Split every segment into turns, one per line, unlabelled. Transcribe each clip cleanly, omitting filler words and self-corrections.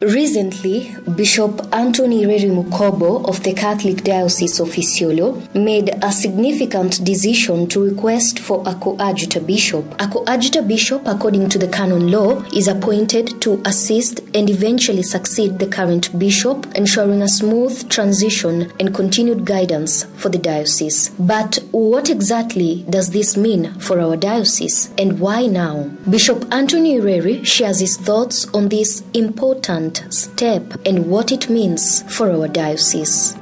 Recently, Bishop Anthony Reri Mukobo of the Catholic Diocese of Isiolo made a significant decision to request for a coadjutor bishop. A coadjutor bishop, according to the canon law, is appointed to assist and eventually succeed the current bishop, ensuring a smooth transition and continued guidance for the diocese. But what exactly does this mean for our diocese, and why now? Bishop Anthony Reri shares his thoughts on this important step and what it means for our diocese.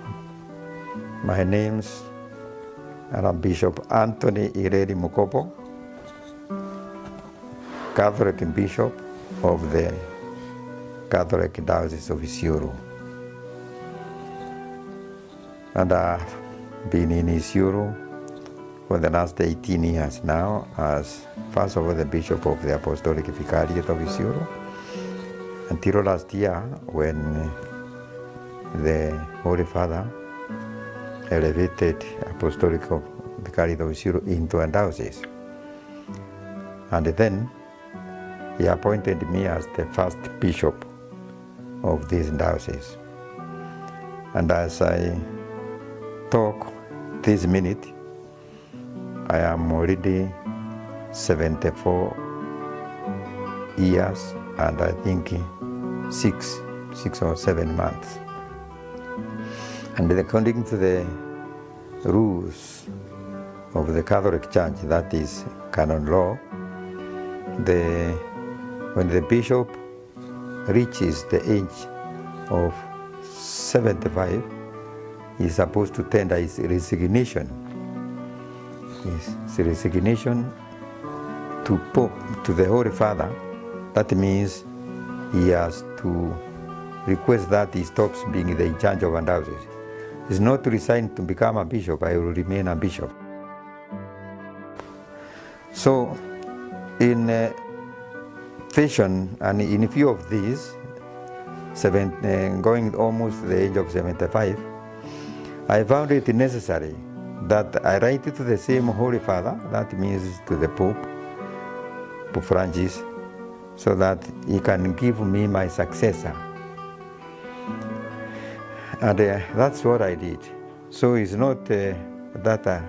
My name's Bishop Anthony Reri Mukobo, Catholic Bishop of the Catholic Diocese of Isiolo. And I've been in Isiolo for the last 18 years now as first of all the Bishop of the Apostolic Vicariate of Isiolo, until last year when the Holy Father elevated Apostolic Vicariate of Isiolo into a diocese. And then he appointed me as the first bishop of this diocese. And as I talk this minute, I am already 74 years and I think 6 or 7 months. And according to the rules of the Catholic Church, that is canon law, when the bishop reaches the age of 75, he is supposed to tender his resignation. His resignation to Pope, to the Holy Father. That means he has to request that he stops being the in charge of a diocese. It's not to resign to become a bishop, I will remain a bishop. So, in fashion and in view of this, going almost to the age of 75, I found it necessary that I write to the same Holy Father, that means to the Pope Francis, so that he can give me my successor. And that's what I did. So it's not that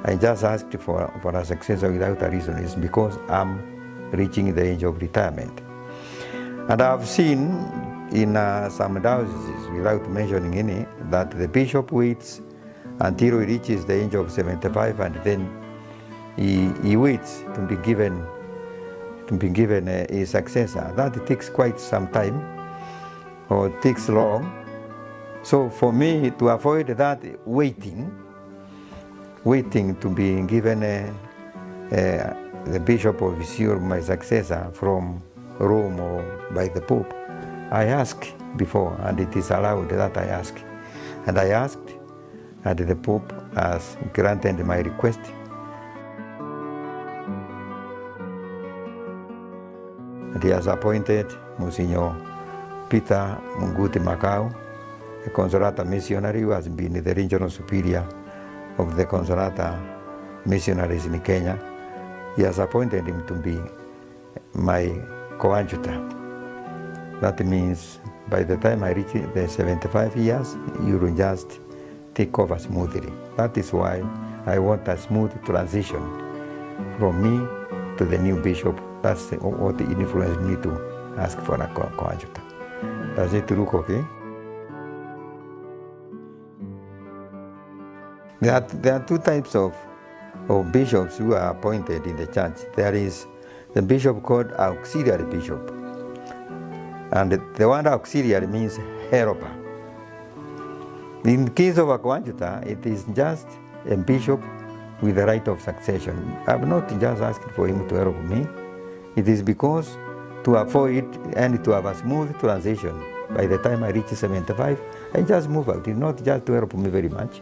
I just asked for a successor without a reason. It's because I'm reaching the age of retirement. And I've seen in some dioceses, without mentioning any, that the bishop waits until he reaches the age of 75 and then he waits to be given a successor. That takes quite some time, or takes long. So for me, to avoid that waiting to be given the Bishop of Isiolo, my successor from Rome or by the Pope, I asked before, and it is allowed that I ask. And I asked, and the Pope has granted my request. And he has appointed Monsignor Peter Munguti Macau, a Consolata missionary who has been the regional superior of the Consolata missionaries in Kenya. He has appointed him to be my coadjutor. That means by the time I reach the 75 years, you will just take over smoothly. That is why I want a smooth transition from me to the new bishop. That's what influenced me to ask for a coadjutor. Does it look okay? There are two types of bishops who are appointed in the church. There is the bishop called auxiliary bishop. And the word auxiliary means helper. In the case of a coadjutor, it is just a bishop with the right of succession. I'm not just asking for him to help me. It is because to avoid and to have a smooth transition. By the time I reach 75, I just move out. It's not just to help me very much.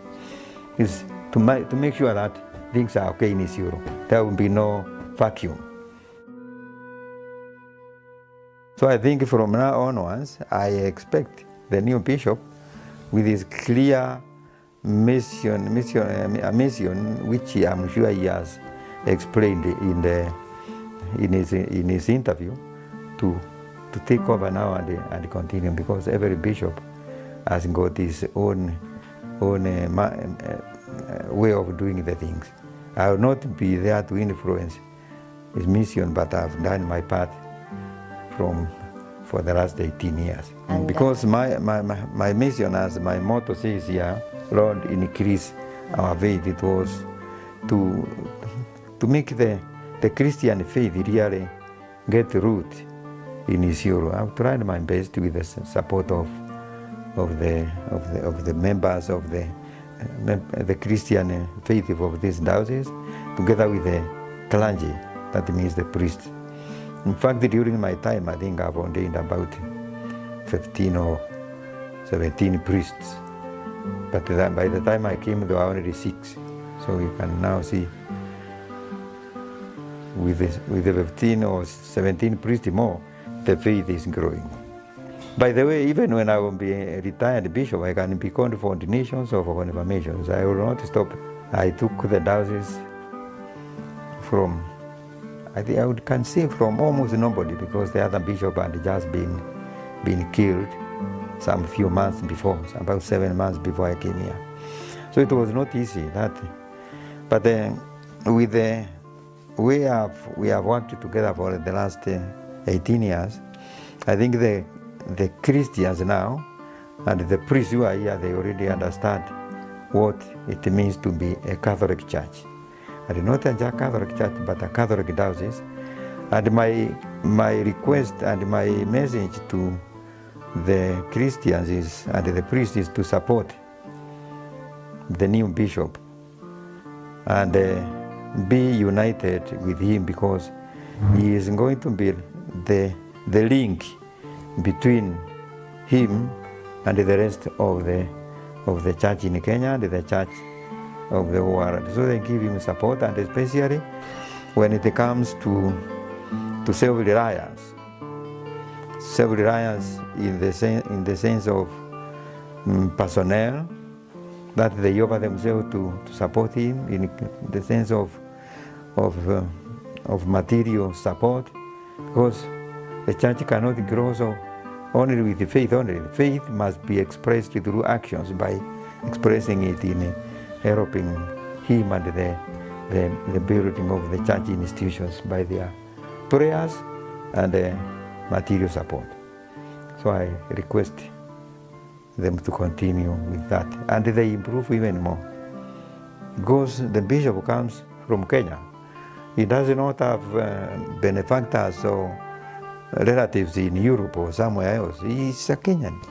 It's to make sure that things are okay in Isiolo. There will be no vacuum. So I think from now onwards, I expect the new bishop with his clear mission, which I'm sure he has explained in his interview, to to take over now and continue, because every bishop has got his own way of doing the things. I will not be there to influence his mission, but I've done my part for the last 18 years. And because my mission, as my motto says here, Lord, increase our faith, it was to make the Christian faith really get root in Isiolo. I've tried my best with the support of the members of the Christian faith of this diocese, together with the clergy, that means the priests. In fact, during my time, I think I've ordained about 15 or 17 priests. But by the time I came, there were only 6. So you can now see, with the 15 or 17 priests more, the faith is growing. By the way, even when I will be a retired bishop, I can be called for ordinations or for confirmations. I will not stop. I took the diocese from, I think I can say from almost nobody, because the other bishop had just been killed some few months before, about 7 months before I came here. So it was not easy, that. But with the way we have worked together for the last 18 years, I think the Christians now and the priests who are here, they already understand what it means to be a Catholic church. And not a Catholic church, but a Catholic diocese. And my request and my message to the Christians and the priests is to support the new bishop and be united with him, because he is going to be the link between him and the rest of the church in Kenya and the church of the world. So they give him support, and especially when it comes to self-reliance. Self-reliance in the sense of personnel, that they offer themselves to support him, in the sense of material support, because the church cannot grow so only with the faith only. The faith must be expressed through actions, by expressing it in helping him and the building of the church institutions by their prayers and material support. So I request them to continue with that, and they improve even more, because the bishop comes from Kenya. He does not have benefactors or relatives in Europe or somewhere else. He is a Kenyan.